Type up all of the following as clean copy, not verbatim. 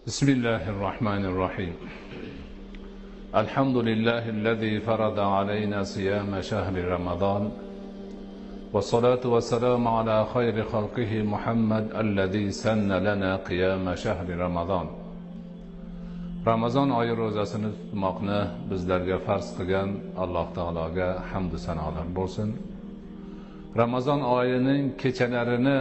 بسم الله الرحمن الرحيم. الحمد لله الذي فرض علينا صيام شهر رمضان، والصلاة والسلام على خير خلقه محمد الذي سن لنا قيام شهر رمضان. Ramazon oyi ro'zasini tutmoqni bizlarga farz qilgan Alloh taologa hamd va sanolar bo'lsin. Ramazon oyining kechalarini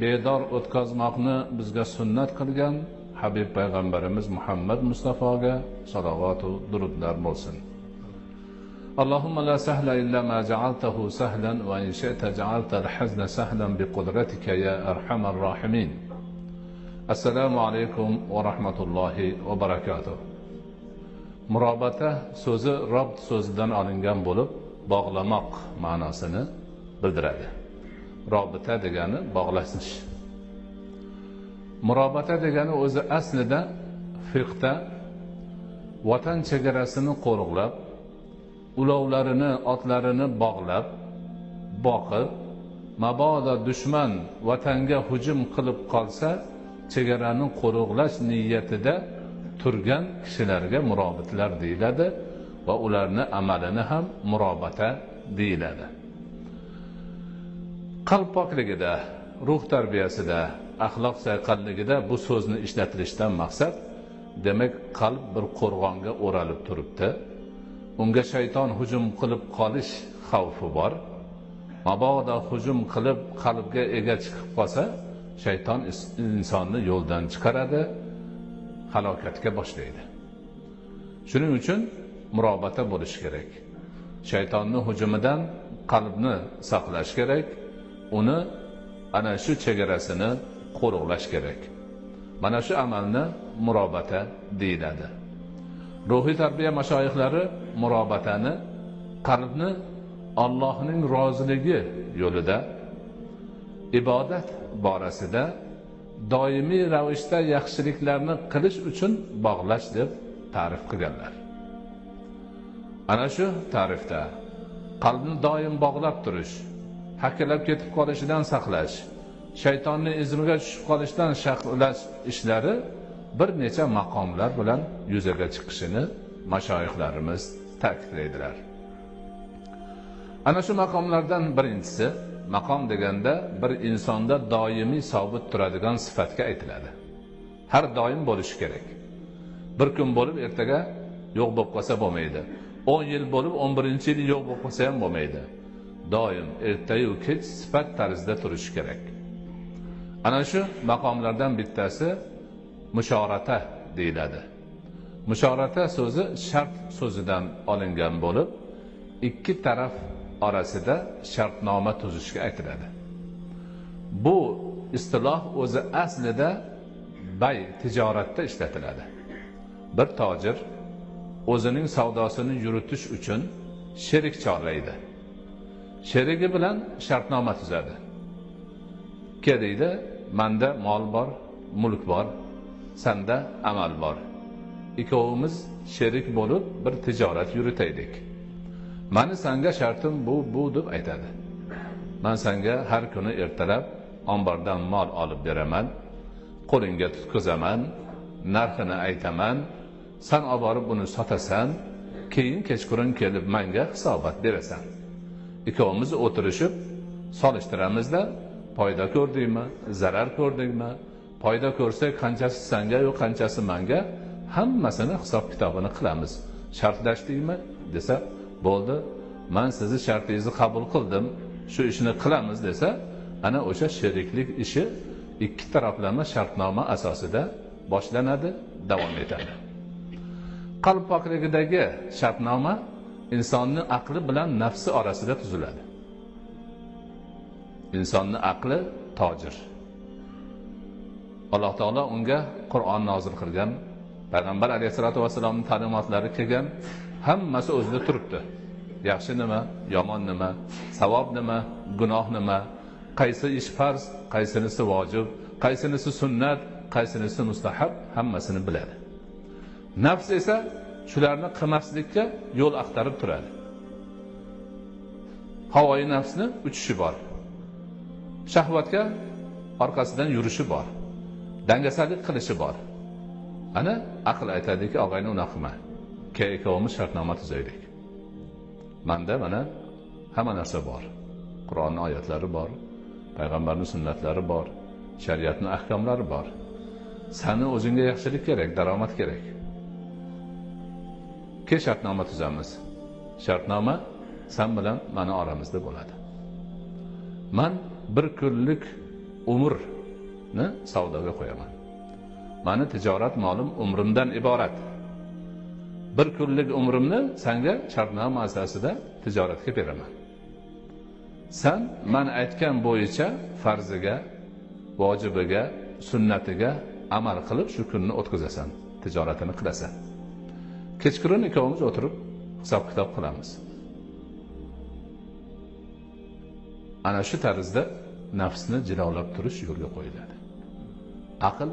bedor o'tkazmoqni bizga sunnat qilgan Habib payg'ambarimiz Muhammad Mustafoga salovat va durudlar bo'lsin. Allohumma la sahla illa ma ja'altahu sahlan wa in shi'ta ja'alta al-hazna sahlan bi qudratika ya arhamar rahimin. Assalomu alaykum va rahmatullohi va barakatuh. Murobata so'zi rabt so'zidan olingan bo'lib, bog'lamoq ma'nosini bildiradi. Robita degani bog'lash. Murobata degani o'zi aslida fiqhda vatan chegarasini qo'riqlab, ulovlarini, otlarini bog'lab, boqib, mabodo dushman vatanga hujum qilib qolsa, chegarani qo'riqlash niyatida turgan kishilarga murobitlar deyiladi va ularning amalini ham murobata deyiladi. Qalb pokligida, ruh tarbiyasida, axloq sayqalligida bu so'zni ishlatilishdan maqsad, demak qalb bir qo'rg'onga o'ralib turibdi. Unga shayton hujum qilib qolish xavfi bor. Mabodo hujum qilib qalbga ega chiqib qolsa, shayton insonni yo'ldan chiqaradi, halokatga boshlaydi. Shuning uchun murobata bo'lish kerak. Shaytonning hujumidan qalbni saqlash kerak. Uni ana shu chegarasini qo'riqlash kerak. Mana shu amalni murobata deyiladi. Ruhiy tarbiya mashoyixlari murobatani qalbni Allohning roziligi yo'lida ibodat borasida doimiy ravishda yaxshiliklarni qilish uchun bog'lash deb ta'rif qilganlar. Ana shu ta'rifda qalbni doim bog'lab turish, hakkalab ketib qolishidan saqlash, shaytonning izmiga tushib qolishdan saqlash ishlari bir necha maqomlar bilan yuzaga chiqishini mashoyixlarimiz ta'kidlaydilar. Ana shu maqomlardan birinchisi, maqom deganda bir insonda doimiy sobit turadigan sifatga aytiladi. Har doim bo'lishi kerak. Bir kun bo'lib ertaga yo'q bo'lib qolsa bo'lmaydi. 10 yil bo'lib 11-yil yo'q bo'lib qolsa ham bo'lmaydi. Doim ertayu kech sifat tarzida turishi kerak. Ana shu maqomlardan bittasi mushorata deyiladi. Mushorata so'zi shart so'zidan olingan bo'lib, ikki taraf orasida shartnoma tuzishga aytiladi. Bu istiloh o'zi aslida tijoratda ishlatiladi. Bir tojir o'zining savdosini yuritish uchun sherik chorlaydi. Sherigi bilan shartnoma tuzadi. Deydi, menda mol bor, mulk bor, senda amal bor. Ikkovimiz sherik bo'lib bir tijorat yuritaylik. Mani senga shartim bu deb aytadi. Men senga har kuni ertalab ombordan mol olib beraman, qo'lingga tutkazaman, narxini aytaman, sen olib borib uni sotasan, keyin kechqurun kelib menga hisobot berasan. Ikkovimiz o'tirishib solishtiramizda, foyda ko'rdingmi, zarar ko'rdingmi? Foyda ko'rsak qanchasi senga yo'q, qanchasi menga, hammasini hisob kitobini qilamiz. Shartlashdingmi desa, bo'ldi, men sizni shartingizni qabul qildim, shu ishni qilamiz desa, ana o'sha sheriklik ishi ikki taraflama shartnoma asosida boshlanadi, davom etadi. Qalb pokligidagi shartnoma insonning aqli bilan nafsi orasida tuziladi. Insonning aqli tojir. Alloh taolo unga Qur'on nozil qilgan, payg'ambar alayhisolatu vasallamning ta'limotlari kelgan, hammasi o'zida turibdi. Yaxshi nima, yomon nima, savob nima, gunoh nima, qaysi ish farz, qaysinisi vojib, qaysinisi sunnat, qaysinisi mustahab, hammasini biladi. Nafs esa shularni qilmaslikka yo'l axtarib turadi. Havoyi nafsni uchishi bor. Shahvatga orqasidan yurishi bor. Dangasalik qilishi bor. ana aql aytadiki, og'ayni unaqa qilma, ikkovimiz shartnoma tuzaylik. Manda mana hamma narsa bor. Qur'onning oyatlari bor, payg'ambarning sunnatlari bor, shariatning ahkomlari bor. Sani o'zingga yaxshilik kerak, daromad kerak. Shartnoma tuzamiz. Shartnoma sen bilan mani oramizda bo'ladi. Men bir kunlik umrni savdoga qo'yaman. Mani tijorat molim umrimdan iborat. Bir kunlik umrimni senga shartnoma asosida tijoratga beraman. Sen men aytgan bo'yicha farziga, vojibiga, sunnatiga amal qilib shu kunni o'tkazasan, tijoratini qilasan. Kechqurun ikkovimiz o'tirib hisob kitob qilamiz. Ana shu tarzda nafsni jilovlab turish yo'lga qo'yiladi. Aql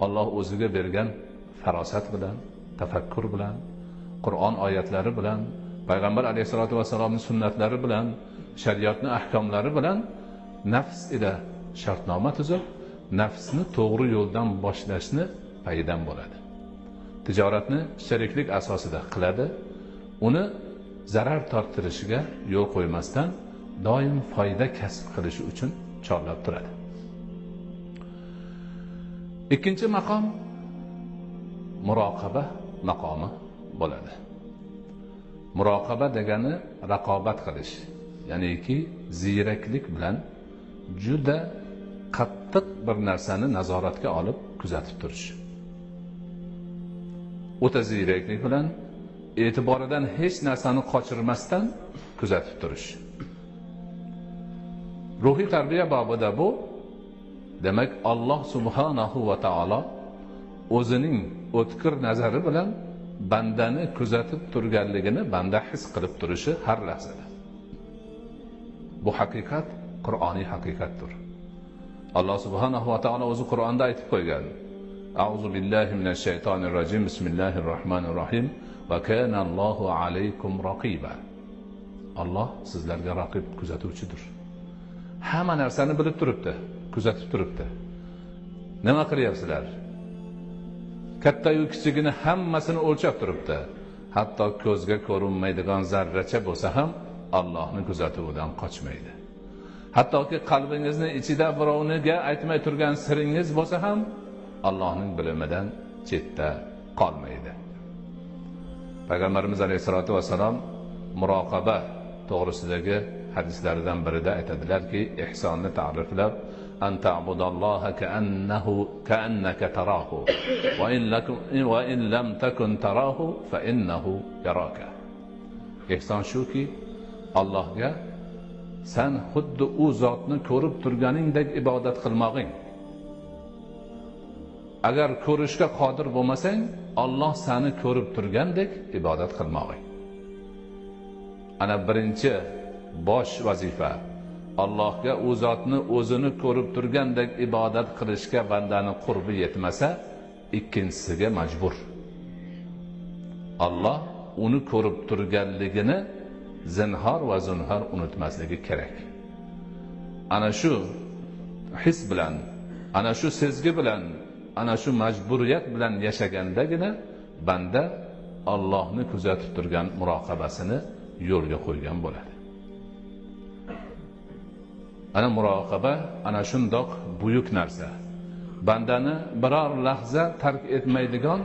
Alloh o'ziga bergan farosat bilan, tafakkur bilan, Qur'on oyatlari bilan, payg'ambar alayhisolatu vasallamning sunnatlari bilan, shariatning ahkomlari bilan nafs ila shartnoma tuzib, nafsni to'g'ri yo'ldan boshlashni paydan bo'ladi. Tijoratni sheriklik asosida qiladi. Uni zarar torttirishiga yo'l qo'ymasdan doim foyda kasb qilishi uchun chorlab turadi. Ikkinchi maqom muroqaba maqomi bo'ladi. Muroqaba degani raqobat qilish, ya'niki ziyraklik bilan juda qattiq bir narsani nazoratga olib kuzatib turish. O'ta ziyraklik bilan e'tiboridan hech narsani qochirmasdan kuzatib turish. Ruhiy tarbiya bobida bu demak Alloh subhanahu va taolo o'zining o'tkir nazari bilan bandani kuzatib turganligini banda his qilib turishi har lahzada. Bu haqiqat Qur'oniy haqiqatdir. Alloh subhanahu va taolo o'zi Qur'onda aytib qo'ygan: A'udhu billahi minash shaytonir rojim. Bismillahir rohmanir rohim. Va kana Allohu alaykum raqiba. Alloh sizlarga raqib, kuzatuvchidir. Hamma narsani bilib turibdi, kuzatib turibdi. Nima qilyapsizlar? Katta-yu kichigini hammasini o'lchab turibdi. Hatto ko'zga ko'rinmaydigan zarracha bo'lsa ham Allohning kuzatuvidan qochmaydi. Hattoki qalbingizning ichida birovniga aytmay turgan siringiz bo'lsa ham Allohning bilimidan chetda qolmaydi. Payg'ambarimiz alayhisolatu vasallam muroqaba to'g'risidagi hadislaridan birida aytadilarki, ihsonni ta'riflab, anta abudalloha ka'annaka tarahu va in lam takun tarahu fa innahu yaraka. Ihson shuki, Allohga sen xuddi u zotni ko'rib turganingdek ibodat qilmoqing. Agar ko'rishga qodir bo'lmasang, Alloh seni ko'rib turgandek ibodat qilmoqing. Ana birinchi bosh vazifa Allohga u zotni o'zini ko'rib turgandek ibodat qilishga bandani qurbi yetmasa, ikkinchisiga majbur. Alloh uni ko'rib turganligini zinhor va zunhor unutmasligi kerak. Ana shu his bilan, ana shu sezgi bilan, ana shu majburiyat bilan yashagandagina banda Allohni kuzatib turgan muroqabasini yo'lga qo'ygan bo'ladi. Ana muroqaba ana shundoq buyuk narsa. Bandani biror lahza tark etmaydigan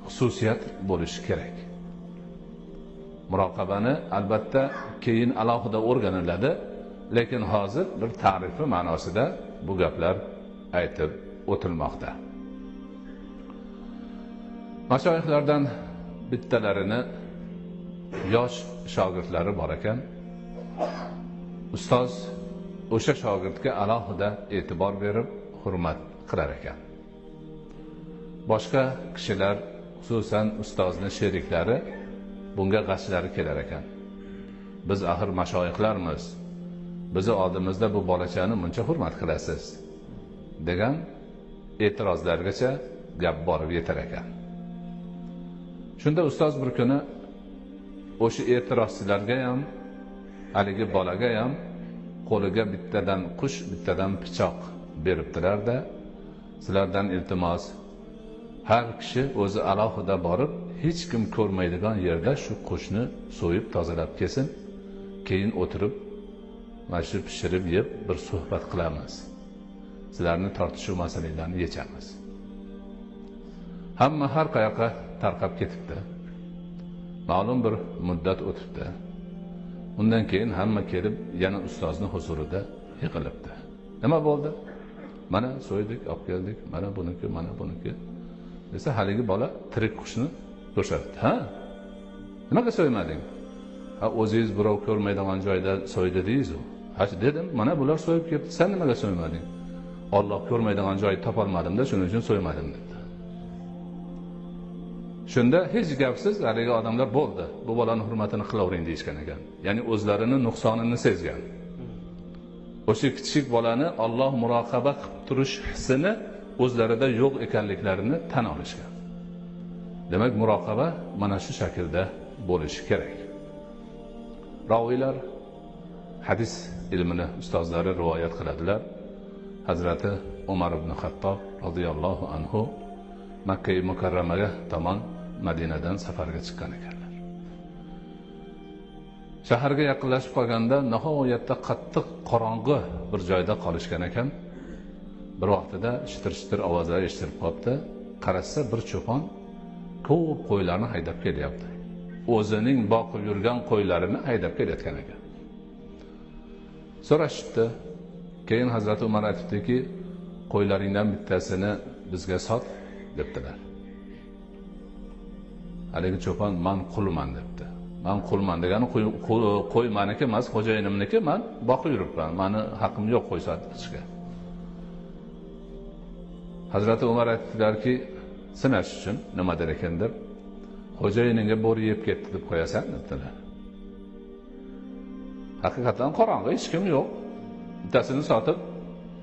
xususiyat bo'lishi kerak. Muroqabani albatta keyin alohida o'rganiladi, lekin hozir bir ta'rifi ma'nosida bu gaplar aytib o'tilmoqda. Mashoyixlardan bittalarini yosh shogirdlari bor ekan. Ustoz o'sha shogirdga alohida e'tibor berib, hurmat qilar ekan. Boshqa kishilar, xususan ustozning sheriklari bunga g'ashlari kelar ekan. Biz axir mashoyixlarmiz. Bizi oldimizda bu bolachani muncha hurmat qilasiz degan e'tirozlargacha gap borib yetar ekan. Shunda ustoz bir kuni o'sha e'tirozchilarga ham, haligi bolaga ham qo'liga bittadan qush, bittadan pichoq beribdilar-da, sizlardan iltimos, har kishi o'zi alohida borib hech kim ko'rmaydigan yerda shu qo'shni so'yib tozalab kelsin, keyin o'tirib mana shu pishirib yeb bir suhbat qilamiz, sizlarni tortishuv masalalarini yechamiz. Hamma har qayoqqa tarqab ketibdi, ma'lum bir muddat o'tibdi. Undan keyin hamma kelib yana ustozni huzurida yig'ilibdi. Nima bo'ldi? Mana so'ydik, olib keldik, mana buniki, mana buniki desa, haligi bola tirik qushni ko'rsatdi. Ha? Nimaga so'ymading? Ha, o'zingiz birov ko'rmaydigan joyda so'ydi deysiz-ku. Ha, dedim, mana bular so'yib kelibdi, sen nimaga so'ymading? Alloh ko'rmaydigan joy topolmadim-da, shuning uchun so'ymadim dedi. Shunda hech gapsiz haligi odamlar bo'ldi, bu bolaning hurmatini qilavering deyishgan ekan. Ya'ni o'zlarini nuqsonini sezgan. O'sha kichik bolani Alloh muroqaba qilib turish hissini o'zlarida yo'q ekanliklarini tan olishgan. Demak, muroqaba mana shu shaklda bo'lishi kerak. Raviylar hadis ilmini ustozlari rivoyat qiladilar. Hazrati Umar ibn Xattob radhiyallohu anhu Makka mukarramaga tomon Madinadan safarga chiqqan ekanlar. Shaharga yaqinlashib qolganda nihoyatda qattiq qorong'i bir joyda qolishgan ekan. Bir vaqtida shitir-shitir ovozlar eshitilib qoldi. Qarasa bir cho'pon ko'p qo'ylarni haydab kelyapti. O'zining boqib yurgan qo'ylarini haydab kelayotgan ekan. So'rashibdi. Keyin Hazrat Umar aytdiki, qo'ylaringdan bittasini bizga sot debdilar. Haligi cho'pon men qulman debdi. Men qulman degani qo'y meniki emas, xo'jayinimniki, men boqib yuribman. Meni haqqim yo'q qo'y sotishga. Hazrat Umar aytdilarki, sinash uchun nima der ekan deb, xo'jayiningga bo'ri yeb ketdi deb qo'yasan debdilar. Haqiqatan qorong'i, hech kim yo'q. Bittasini sotib,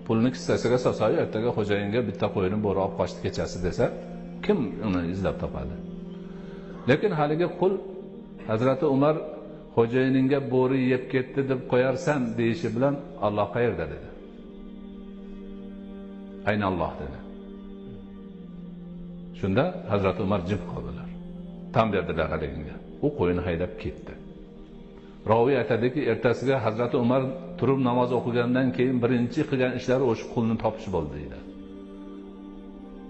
pulni kissasiga solsa, ertaga xo'jayinga bitta qo'yini bo'ri olib qochdi kechasi desa, kim uni izlab topadi? Lekin haligi qul Hazrati Umar xo'jayiningga bo'ri yeb ketdi deb qo'yarsan deyishi bilan Alloh qayerda dedi. Ayna Alloh dedi. Shunda Hazrati Umar jim qoldilar. Tan berdilar haligiga. U qo'yini haydab ketdi. Raviy aytadiki, ertasiga Hazrati Umar turib namoz o'qigandan keyin birinchi qilgan ishlari o'sha qulni topish bo'ldi deydi.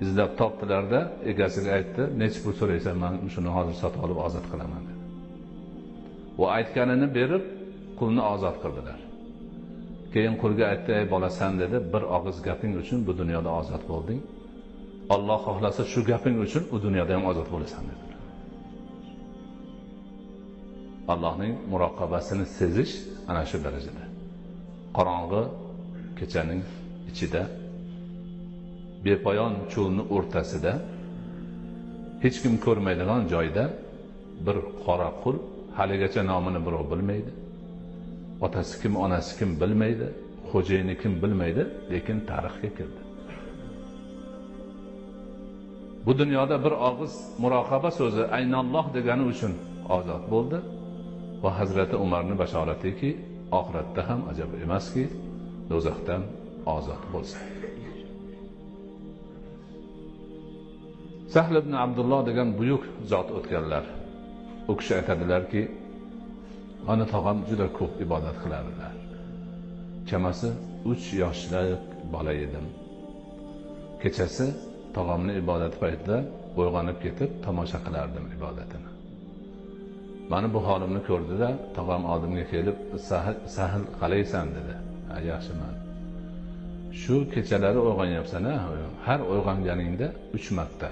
Izlab topdilarda egasiga aytdi, "Necha pul so'raysan, men shuni hozir sotib olib ozod qilaman" dedi. Va aytganini berib, qulni ozod qildilar. Keyin qulga aytdi, "Ey bola, sen dedi, bir og'iz gaping uchun bu dunyoda ozod bo'lding. Alloh xohlasa shu gaping uchun u dunyoda ham ozod bo'lasan" dedi. Allohning muroqabasini sezish ana shu darajada. Qorong'i kechaning ichida, bepoyon cho'lni o'rtasida, hech kim ko'rmaydigan joyda bir qora qul, haligacha nomini birov bilmaydi. Otasi kim, onasi kim bilmaydi, xo'jayini kim bilmaydi, lekin tarixga kirdi. Bu dunyoda bir og'iz muroqaba so'zi aynalloh degani uchun ozod bo'ldi. Va Hazrati Umarning bashoratiki, oxiratda ham ajab emaski, do'zaxdan ozod bo'lsa. Sahl ibn Abdulloh degan buyuk zot o'tganlar. U kishi aytadilarki, "Ana tog'am juda ko'p ibodat qilardilar. Chamasi 3 yoshlik bola edim. Kechasi tog'amni ibodati paytida uyg'onib ketib tomosha qilardim ibodatini. Mani bu holimni ko'rdi-da, tog'am oldimga kelib, "Sahl qalaysan?" dedi. "Ha, yaxshiman. Shu kechalari uyg'onyapsan-a? Har uyg'onganingda 3 marta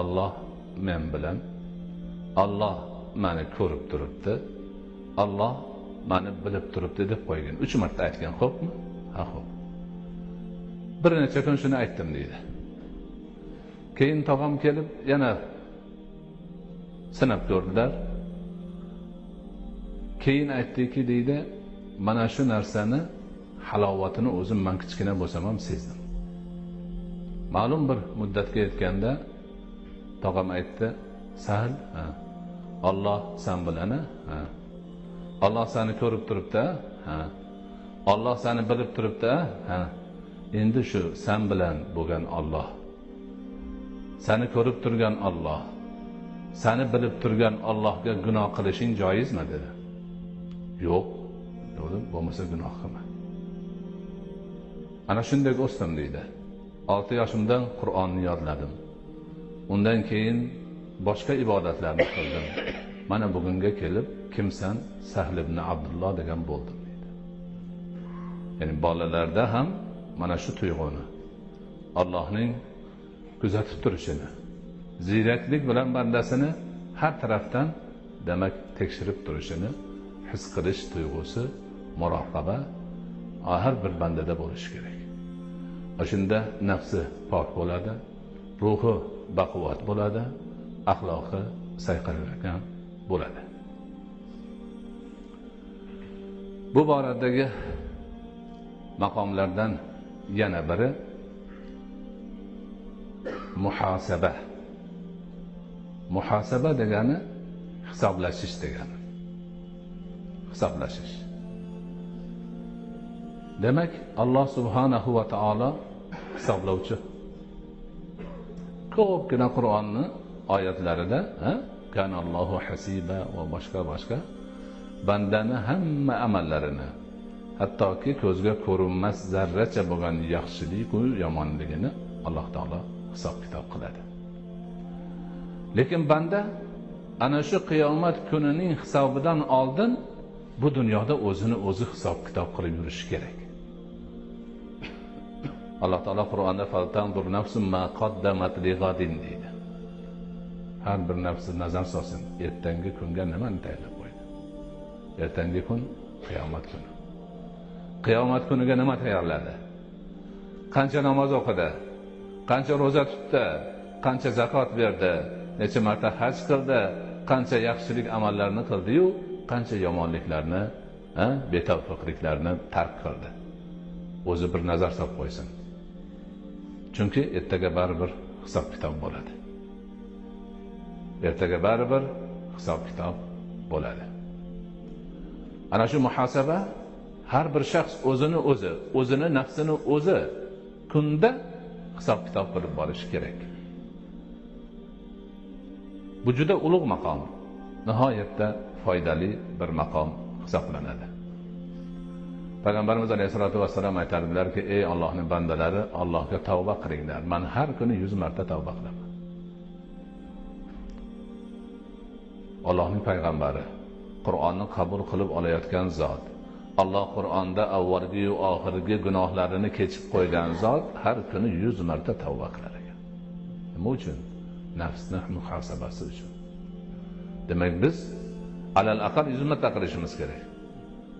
Alloh men bilan, Alloh meni ko'rib turibdi, Alloh meni bilib turibdi" deb qo'ygan. 3 marta aytgan, xo'pmi? Ha, xo'p. Bir necha kun shuni aytdim deydi. Keyin tog'am kelib yana sinab ko'rdilar. Keyin aytdiki deydi, "Mana shu narsani halovatini o'zim men kichkina bo'lsam ham sezdim." Ma'lum bir muddatga yetganda tog'am aytdi, "Sahl, ha. Alloh sen bilan, ha. Alloh seni ko'rib turibdi, ha. Alloh seni bilib turibdi, ha. Endi shu sen bilan bo'lgan Alloh seni ko'rib turgan Alloh, seni bilib turgan Allohga gunoh qilishing joizmi dedi. Yo'q, dedim, bo'lmasa gunoh qilma. Ana shunday o'sdim deydi. 6 yoshimdan Qur'onni yodladim. Undan keyin boshqa ibodatlarni qildim. Mana bugunga kelib, kimsan? Sahl ibn Abdulloh degan bo'ldim deydi. Ya'ni bolalarda ham mana shu tuyg'uni, Allohning kuzatib turishini, ziyraklik bilan bandasini har tarafdan demak tekshirib turishini his qilish tuyg'usi, muroqaba har bir bandada bo'lishi kerak. Shunda nafsi pok bo'ladi, ruhi baquvvat bo'ladi, axloqi sayqalgan bo'ladi. Bu boradagi maqomlardan yana biri muhasaba. Muhasaba degani hisoblashish degani. Hisoblashish. Demak, Alloh subhanahu va taolo hisoblovchi. Ko'pgina Qur'onni oyatlarida, kanallohu hasiba va boshqa bandani hamma amallarini, hattoki ko'zga ko'rinmas zarracha bo'lgan yaxshilik va yomonligini Alloh taolo hisob kitob qiladi. Lekin banda ana shu qiyomat kunining hisobidan oldin bu dunyoda o'zini o'zi hisob kitob qilib yurishi kerak. Alloh taolo Qur'onda faltanzur nafsun ma qaddamat lighadin deydi. Har bir nafs nazar solsin, ertangi kunga nimani tayyorlab qo'ydi. Ertangi kun qiyomat kuni. Qiyomat kuniga nima tayyorladi? Qancha namoz o'qidi? Qancha roza tutdi? Qancha zakot berdi? Necha marta haj qildi? Qancha yaxshilik amallarni qildi-yu, qancha yomonliklarni, betavfiqliklarni tark qildi. O'zi bir nazar solib qo'ysin. Chunki ertaga baribir hisob kitob bo'ladi. Ertaga baribir hisob kitob bo'ladi. Ana shu muhasaba har bir shaxs o'zini nafsini o'zi kunda hisob kitob qilib borishi kerak. Bu juda ulug' maqom, nihoyatda foydali bir maqom hisoblanadi. Payg'ambarimiz alayhisolatu vassalam aytardilarki, ey Allohning bandalari, Allohga tavba qilinglar. Men har kuni 100 marta tavba qilaman. Allohning payg'ambari, Qur'onni qabul qilib olayotgan zot, Alloh Qur'onda avvalgi va oxirgi gunohlarini kechib qo'ygan zot har kuni 100 marta tavba qilar ekan. Nima uchun? Nafsni muhasabasi uchun. Demak biz alal aqal 100 marta qilishimiz kerak.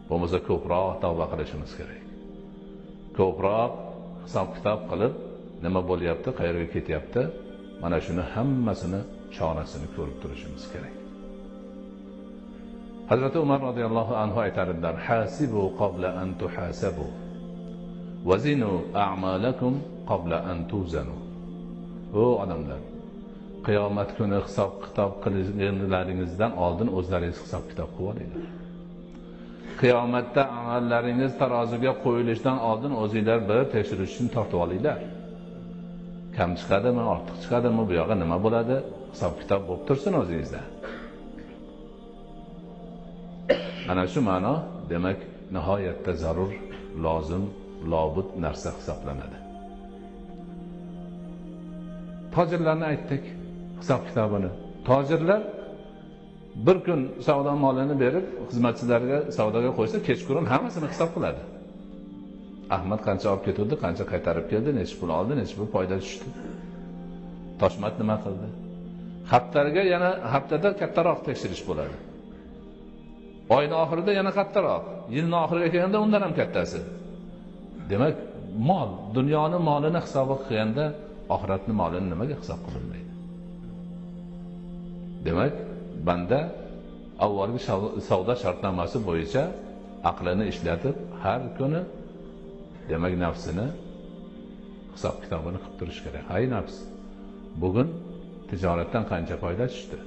Bo'lmasa ko'proq tavba qilishimiz kerak. Ko'proq hisob kitob qilib, nima bo'lyapti, qayerga ketyapti, mana shuni hammasini chorasini ko'rib turishimiz kerak. Hazrat Umar radhiyallohu anhu aytardilar: "Hasibu qabla an tuhasabu, wazinu a'malakum qabla an tuzanu." O odamlar, qiyomat kuni hisob kitob qilishingizdan oldin o'zlaringiz hisob kitob qilib olinglar. Qiyomatda amallaringiz taroziga qo'yilishdan oldin o'zingizlar bir tekshirish uchun tortib olinglar. Kam chiqadimi, ortiq chiqadimi, bu yoqqa nima bo'ladi? Hisob kitob bo'lib tursin o'zingizda. Ana shu ma'no, demak, nihoyatda zarur, lozim, lobud narsa hisoblanadi. Tojirlarni aytdik, hisob kitobini. Tojirlar bir kun savdo molini berib, xizmatchilariga savdoga qo'ysa, kechqurun hammasini hisob qiladi. Ahmad qancha olib ketdi, qancha qaytarib keldi, necha pul oldi, necha pul foyda tushdi. Toshmat nima qildi? Haftaga yana haftada kattaroq tekshirish bo'ladi. Oyning oxirida yana kattaroq, yilning oxiriga kelganda undan ham kattasi. Demak, mol, dunyoning molini hisobi qilganda, oxiratning molini nimaga hisob qilinmaydi? Demak, banda avvalgi savdo shartnomasi bo'yicha aqlini ishlatib, har kuni demak nafsini hisob kitobini qilib turish kerak. Hay nafs, bugun tijoratdan qancha foyda tushdi?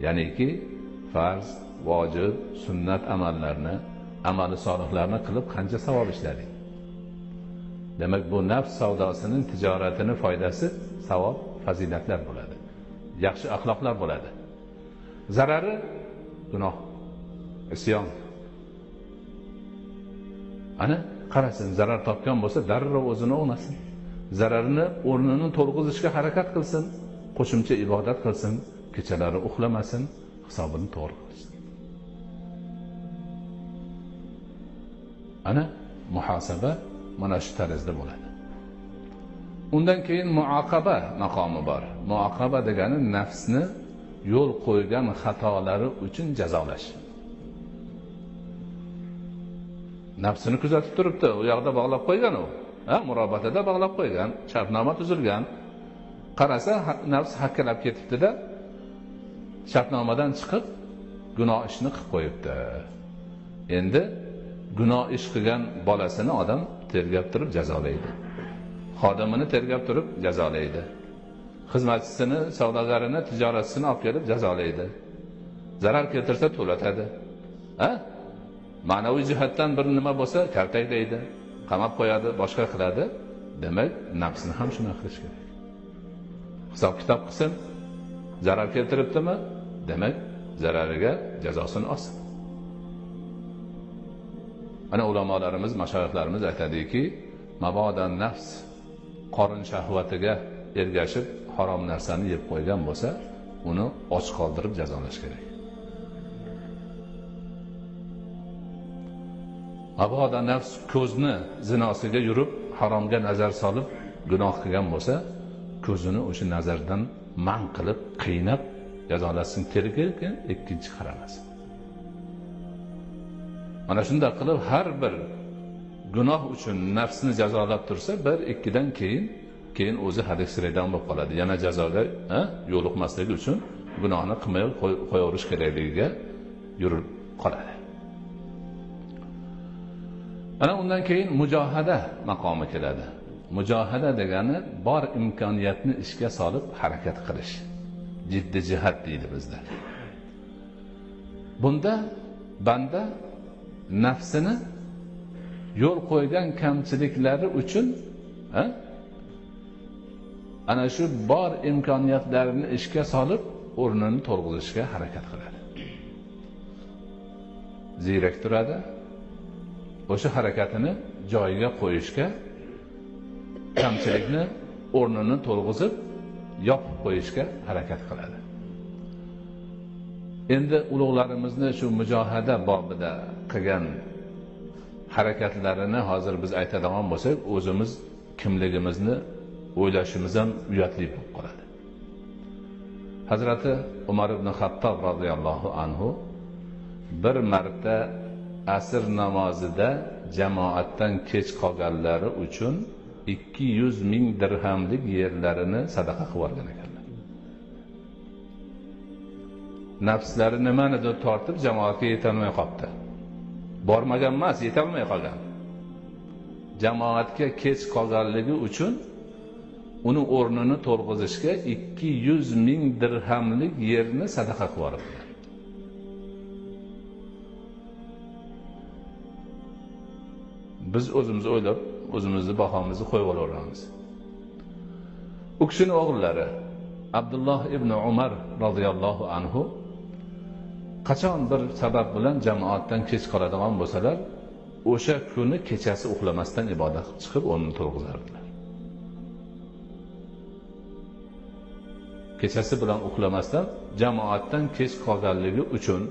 Ya'niki farz, vojib, sunnat amallarni, amali solihlarni qilib qancha savob ishlading? Demak, bu nafs savdosining tijoratining foydasi, savob fazilatlar bo'ladi, yaxshi axloqlar bo'ladi. Zarari gunoh, isyon. Ana qarasin, zarar topgan bo'lsa darrov o'zini o'g'nasin. Zararini o'rnini to'lg'izishga harakat qilsin, qo'shimcha ibodat qilsin, kechalari uxlamasin, hisobini to'g'ri qilsin. Ana muhasaba mana shu tarzda bo'ladi. Undan keyin muaqaba maqomi bor. Muaqaba degani nafsni yo'l qo'ygan xatolari uchun jazolash. Nafsini kuzatib turibdi, u yoqda bog'lab qo'ygan u. Murobatada bog'lab qo'ygan, shartnoma tuzilgan. Qarasa nafs hakkalab ketibdi-da, shartnomadan chiqib gunoh ishni qilib qo'yibdi. Endi gunoh ish qilgan bolasini odam tergab turib jazolaydi. Xodimini tergab turib jazolaydi. Xizmatchisini, savdogarini, tijoratchisini olib kelib jazolaydi. Zarar keltirsa to'latadi. Ma'naviy jihatdan bir nima bo'lsa kaltaklaydi, qamab qo'yadi, boshqa qiladi. Demak, nafsini ham shuni qilish kerak. Hisob kitob qilsin. Zarar keltiribdimi? Demak, zarariga jazosini olsin. Ana ulamolarimiz, mashoyixlarimiz aytadiki, mabodan nafs qorin shahvatiga ergashib harom narsani yeb qo'ygan bo'lsa, uni och qoldirib jazolash kerak. Maboda nafs ko'zni zinosiga yurib, haromga nazar solib gunoh qilgan bo'lsa, ko'zini o'sha nazardan man qilib, qiynab jazolasin kerak, ikkinchi qaramasin. Mana shunday qilib har bir gunoh uchun nafsni jazolab tursa, bir ikkidan keyin o'zi hadik siraydan bo'lib qoladi. Yana jazoga yo'liqmasligi uchun gunohni qilmay qo'yaverish kerakligiga yurib qoladi. Ana undan keyin mujohada maqomi keladi. Mujohada degani bor imkoniyatni ishga solib harakat qilish. Jiddiy jihad deydi bizda. Bunda banda nafsini yo'l qo'ygan kamchiliklari uchun ana shu bor imkoniyatlarini ishga solib o'rnini to'lg'izishga harakat qiladi. Ziyrak turadi. O'sha harakatini joyiga qo'yishga, kamchilikni o'rnini to'lg'izib yopib qo'yishga harakat qiladi. Endi ulug'larimizni shu mujohada bobida qilgan harakatlarini hozir biz aytadigan bo'lsak, o'zimiz kimligimizni o'ylashimiz ham uyatli bo'lib qoladi. Hazrati Umar ibn Xattob radhiyallohu anhu bir marta asr namozida jamoatdan kech qolganlari uchun 200 ming dirhamlik yerlarini sadaqa qilib olgan ekanlar. Nafslari nimanidir tortib jamoatga yetolmay qoldi. Bormagan emas, yetolmay qolgan. Jamoatga kech qolganligi uchun uni o'rnini to'lg'izishga 200 ming dirhamlik yerni sadaqa qilib olibdi. Biz o'zimiz o'ylab, o'zimizni bahomizni qo'yib olaveramiz. U kishining o'g'illari Abdulloh ibn Umar radhiyallohu anhu qachon bir sabab bilan jamoatdan kech qoladigan bo'lsalar, o'sha kuni kechasi uxlamasdan ibodat chiqib o'rnini to'lg'izardilar. Kechasi bilan uxlamasdan jamoatdan kech qolganligi uchun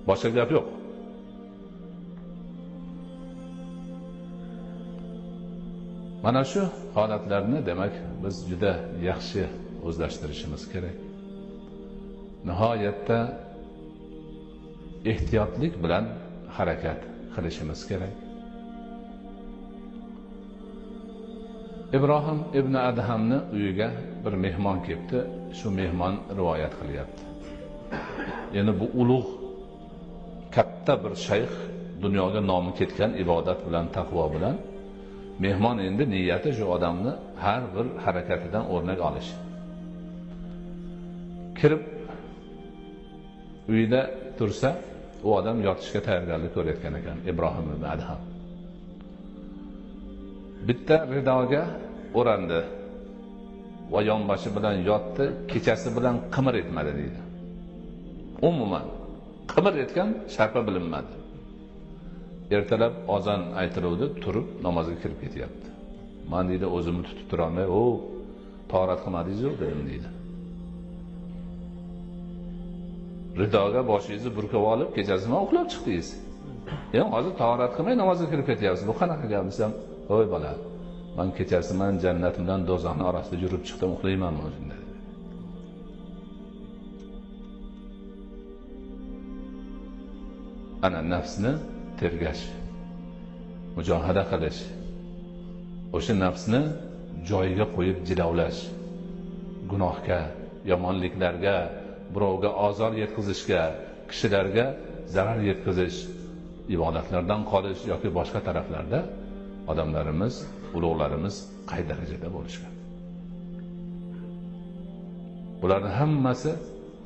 boshqa gap yo'q. Mana shu holatlarni demak biz juda yaxshi o'zlashtirishimiz kerak. Nihoyatda ehtiyotlik bilan harakat qilishimiz kerak. Ibrohim ibn Adhamni uyiga bir mehmon kelibdi. Shu mehmon rivoyat qilyapti. Ya'ni bu ulug' katta bir shayx, dunyoga nomi ketgan ibodat bilan, taqvo bilan. Mehmon endi niyati shu odamni har bir harakatidan o'rnak olish. Kirib uyida tursa, u odam yotishga tayyorgarlik ko'rayotgan ekan, Ibrohim ibn Adham. Bitta ridoga o'randi. va yonboshi bilan yotdi, kechasi bilan qimir etmadi deydi. Umuman qimir etgan sharpa bilinmadi. Ertalab azon aytiluvdi, turib namozga kirib ketyapti. Men deydi o'zimni tutib tura olmay, "O, tahorat qilmadingiz-ku?" dedim deydi. Ridoga boshingizni burkab olib, kechasi bilan uxlab chiqdingiz. Hozir tahorat qilmay namozga kirib ketyapsiz. Bu qanaqa gap desam, "Voy bola, men kechasi men jannat bilan do'zaxning orasida yurib chiqdim, uxlaymanmi o'zimda?" Ana nafsni tergash, mujohada qilish, o'sha nafsni joyiga qo'yib jilovlash, gunohga, yomonliklarga, birovga ozor yetkazishga, kishilarga zarar yetkazish, ibodatlardan qolish yoki boshqa taraflarda odamlarimiz, ulug'larimiz qay darajada bo'lishgan. Bularning hammasi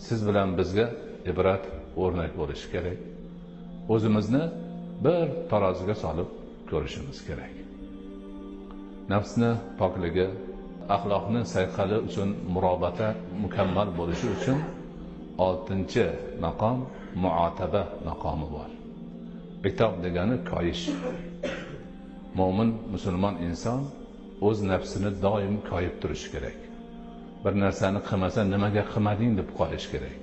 siz bilan bizga ibrat, o'rnak bo'lishi kerak. O'zimizni bir taroziga solib ko'rishimiz kerak. Nafsni pokligi, axloqni sayqali uchun murobata mukammal bo'lishi uchun 6-chi maqom muotaba maqomi bor. Bitob degani koyish. Mo'min, musulmon inson o'z nafsini doim koyib turishi kerak. Bir narsani qilmasa nimaga qilmading deb qo'yish kerak.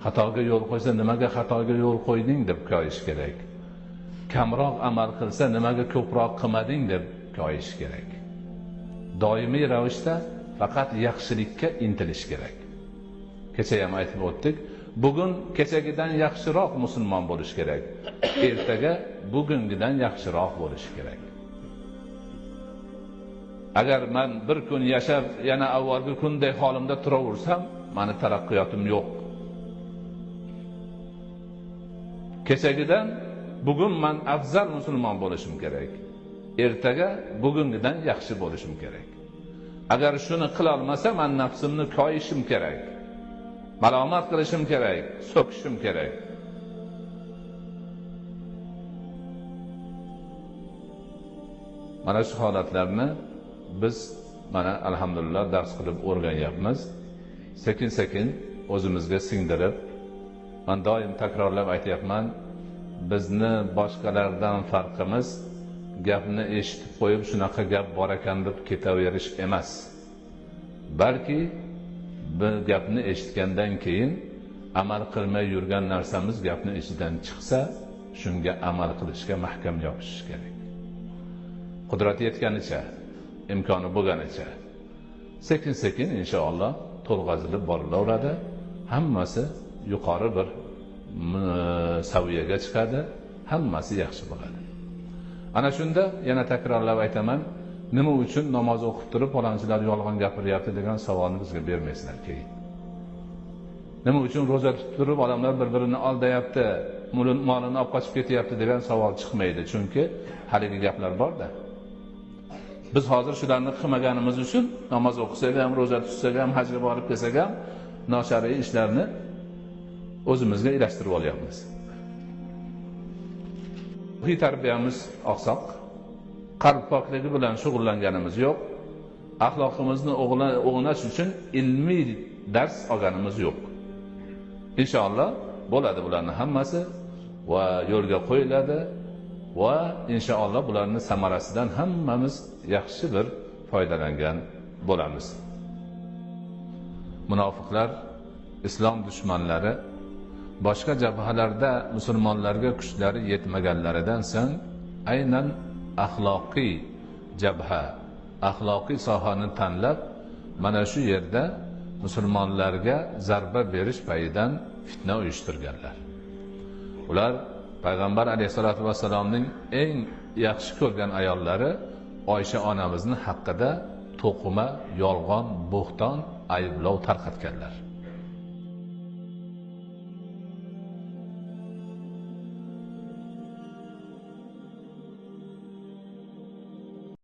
Xatoga yo'l qo'ysa nimaga xatoga yo'l qo'yding deb koyish kerak. Kamroq amal qilsa nimaga ko'proq qilmading deb koyish kerak. Doimiy ravishda faqat yaxshilikka intilish kerak. Kecha ham aytib o'tdik, bugun kechagidan yaxshiroq musulmon bo'lish kerak. Ertaga bugungidan yaxshiroq bo'lish kerak. Agar men bir kun yashab, yana avvalgi kunday holimda turaversam, meni taraqqiyotim yo'q. Kechagidan bugun men afzal musulmon bo'lishim kerak. Ertaga bugungidan yaxshi bo'lishim kerak. Agar shuni qila olmasam, men nafsimni koyishim kerak. Malomat qilishim kerak, so'kishim kerak. Mana shu holatlarni biz mana alhamdulillah dars qilib o'rganyapmiz. Sekin-sekin o'zimizga singdirib, men doim takrorlab aytayapman, bizni boshqalardan farqimiz gapni eshitib qo'yib shunaqa gap bor ekan deb ketaverish emas. Balki bir gapni eshitgandan keyin amal qilmay yurgan narsamiz gapni ichidan chiqsa, shunga amal qilishga mahkam yopishish kerak. Qudrati yetganicha, imkoni bo'lganicha sekin-sekin inshaalloh to'lg'azilib borilaveradi. Hammasi yuqori bir saviyaga chiqadi, hammasi yaxshi bo'ladi. Ana shunda yana takrorlab aytaman, nima uchun namoz o'qib turib falonchilar yolg'on gapiryapti degan savolni bizga bermaysizlar keyin. Nima uchun roza tutib turib odamlar bir-birini aldayapti, molini olib qochib ketyapti degan savol chiqmaydi, chunki haligi gaplar bor-da. Biz hozir shularni qilmaganimiz uchun namoz o'qisak ham, roza tutsak ham, hajga borib kelsak ham noshariy ishlarni o'zimizga ilashtirib olyapmiz. Ruhiy tarbiyamiz oqsoq, qalb pokligi bilan shug'ullanganimiz yo'q, axloqimizni o'g'nash uchun ilmiy dars olganimiz yo'q. Inshaalloh bo'ladi bularning hammasi va yo'lga qo'yiladi va inshaalloh bularning samarasidan hammamiz yaxshi bir foydalangan bo'lamiz. Munofiqlar, islom dushmanlari boshqa jabhalarda musulmonlarga kuchlari yetmaganlaridan so'ng aynan axloqiy jabha, axloqiy sohani tanlab mana shu yerda musulmonlarga zarba berish payidan fitna uyushtirganlar. Ular payg'ambar alayhisolatu vasallamning eng yaxshi ko'rgan ayollari Oysha onamizni haqida to'qima, yolg'on, bo'xton, ayblov tarqatganlar.